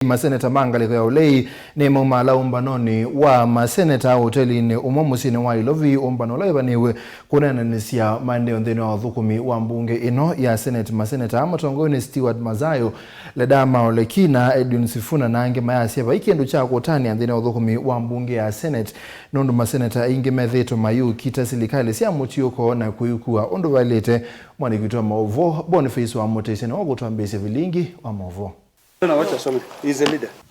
Maseneta ngaliko ya ulei nimaumaala umbanoni wa maseneta utelini umwe musyini wa Ilovi umbano wivaniiwe kuneenanisya maendeleo nthini wa uthukumi wa mbunge ino ya Senate. Maseneta matongoew'e Stewart Madzayo, Ledama Ole Kina, Edwin Sifuna na angi mayasya va kindu cha kutania nthini wa uthukumi wa mbunge ya Senate. Nundu maseneta ingi methito mayu kita silikali sya mutiuko na kuyukua undu valite mwanikitwa maovo Boniface wa mutesene wa kutwambisya vilingi wa maovo.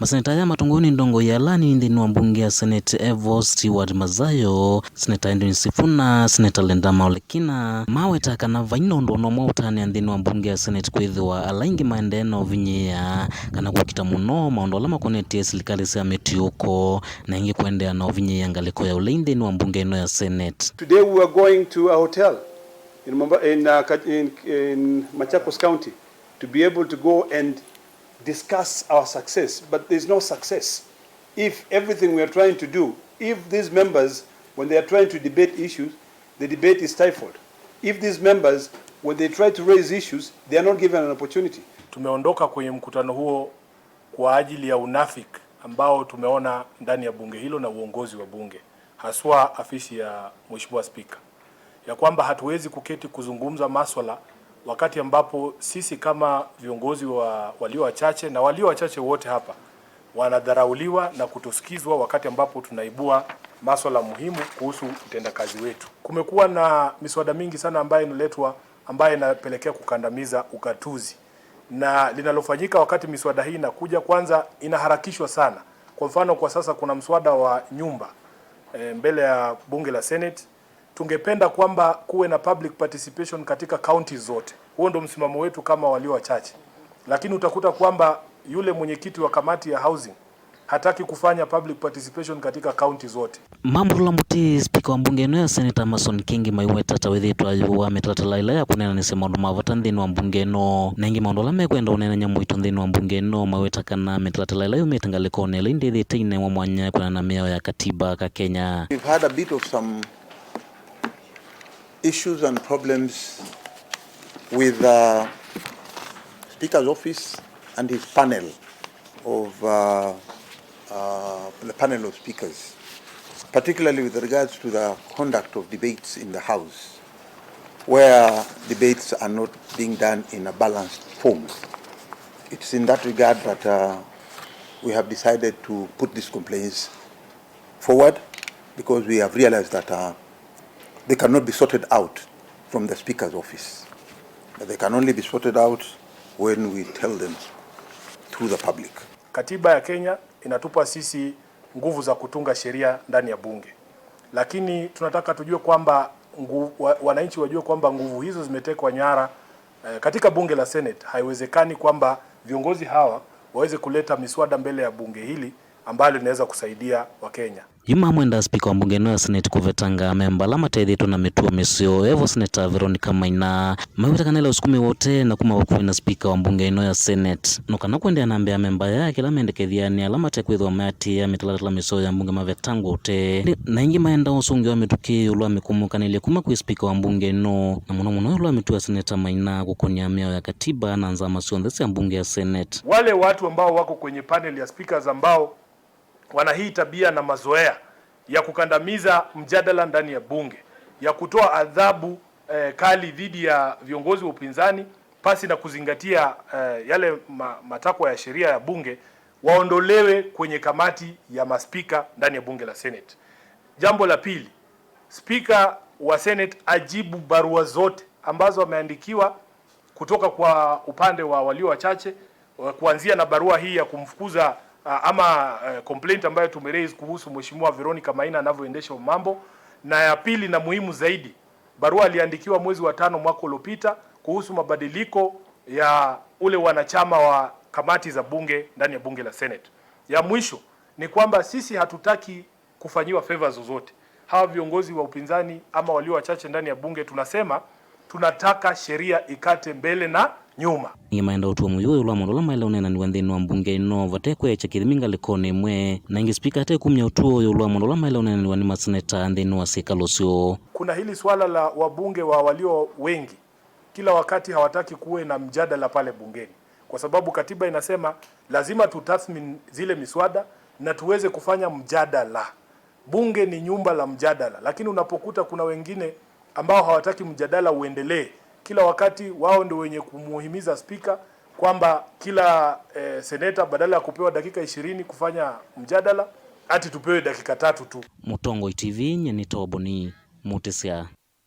Maseneta ya matongoew'e ndongoi alani nthini wa mbunge ya Senate Stewart Madzayo, Seneta Edwin Sifuna, Seneta Ledama Ole Kina maweta kana vaina undu nomwe utania nthini wa mbunge ya Senate kwithiwa alaingi maendeeno vinyia kana gwikita muno maundu ala makonetie silikali sya mitiuko na ingi kuendea na vinyia ngaliko ya ulei nthini wa mbunge ino ya Senate. Today we are going to a hotel in Machakos County to be able to go and discuss our success, but there's no success if everything we are trying to do, if these members, when they are trying to debate issues, the debate is stifled. If these members, when they try to raise issues, they are not given an opportunity. Tumeondoka kwenye mkutano huo kwa ajili ya unafiki ambao tumeona ndani ya bunge hilo na uongozi wa bunge, haswa afisi ya Mheshimiwa Spika, ya kwamba hatuwezi kuketi kuzungumza maswala wakati ambapo sisi kama viongozi wa walio wachache na walio wachache wote hapa wanadharauliwa na kutosikizwa wakati ambapo tunaibua masuala muhimu kuhusu utendakazi wetu. Kumekuwa na miswada mingi sana ambayo inaletwa ambayo inapelekea kukandamiza ugatuzi. Na linalofanyika wakati miswada hii inakuja, kwanza inaharakishwa sana. Kwa mfano kwa sasa kuna mswada wa nyumba mbele ya bunge la Senate. Tungependa kwamba kuwe na public participation katika counties zote. Huo ndo msimamo wetu kama walio wachache. Lakini utakuta kwamba yule mwenyekiti wa kamati ya housing hataki kufanya public participation katika county zote. Mambo muti Spika wa mbunge ino ya Senator Kingi maiweta withitwa wa metatalaila ya kuneenanisya maundu mavata nthini wa mbunge ino na ingi maundu ala mekwenda uneenanya mwitu nthini wa mbunge ino maiweta kana metatalaila yumite ngaliko nela indithite ine wa mwanya kuna na miao ya katiba ka Kenya. We've had a bit of some issues and problems with the Speaker's office and his panel of the panel of speakers, particularly with regards to the conduct of debates in the House, where debates are not being done in a balanced form. It's in that regard that we have decided to put these complaints forward, because we have realized that they cannot be sorted out from the Speaker's office. But they can only be sorted out when we tell them through the public. Katiba ya Kenya inatupa sisi nguvu za kutunga sheria ndani ya bunge. Lakini tunataka tujue kwamba wananchi wajue kwamba nguvu hizo zimetekwa nyara katika bunge la Senate. Haiwezekani kwamba viongozi hawa waweze kuleta miswada mbele ya bunge hili ambalo linaweza kusaidia Wakenya. Yuma mwenda Spika wa mbunge ino ya Senate kuvetanga memba la matethito na mituo misio Senator Veronica Maina mawita kanela usukumi wote na kuma wakuwe na Spika wa mbunge ino ya Senate nokana kuendea nambe ya memba ya kila mendekethiani alama tekwithwa mati ya mitalatala misio ya mbunge mavetangu wote na ingi maenda usungi wa mituki ulwa mikumukanile kuma kwi Spika wa mbunge ino na muno ulwa mitu ya Senator Maina kukonia miao ya katiba na nzama sionthesi ya mbunge ya Senate. Wale watu ambao wako kwenye panel ya speakers ambao wana hii tabia na mazoea ya kukandamiza mjadala ndani ya bunge, ya kutoa adhabu kali dhidi ya viongozi wa upinzani pasi na kuzingatia yale matakwa ya sheria ya bunge, waondolewe kwenye kamati ya maspika ndani ya bunge la Senate. Jambo la pili, Spika wa Senate ajibu barua zote ambazo wameandikiwa kutoka kwa upande wa walio wachache, kuanzia na barua hii ya kumfukuza complaint ambayo tumeraise kuhusu Mheshimiwa Veronica Maina anavyoendesha mambo, na ya pili na muhimu zaidi, barua aliandikiwa mwezi wa 5 mwaka uliopita kuhusu mabadiliko ya ule wanachama wa kamati za bunge ndani ya bunge la Senate. Ya mwisho ni kwamba sisi hatutaki kufanyiwa favors zozote. Hawa viongozi wa upinzani ama walio wachache ndani ya bunge tunasema tunataka sheria ikate mbele na nyuma. Ni maenda utuwa muyo ulwa mondola maila unenani nthini wa mbunge ino vatekwe chakithimi ngaliko nimwe na ingi Spika ate kumya utuwa ulwa mondola maila unenani wa nimasya nthini wa sikalosyo. Kuna hili swala la wabunge wa walio wengi, kila wakati hawataki kuwe na mjadala pale bungeni. kwa sababu katiba inasema lazima tutathmini zile miswada na tuweze kufanya mjadala. Bunge ni nyumba la mjadala, lakini unapokuta kuna wengine ambao hawataki mjadala uendelee, kila wakati wao ndio wenye kumuhimiza Spika kwamba kila seneta badala ya kupewa dakika 20 kufanya mjadala ati tupewe dakika 3 tu. Mutongoi TV nyenitoboni mutisya.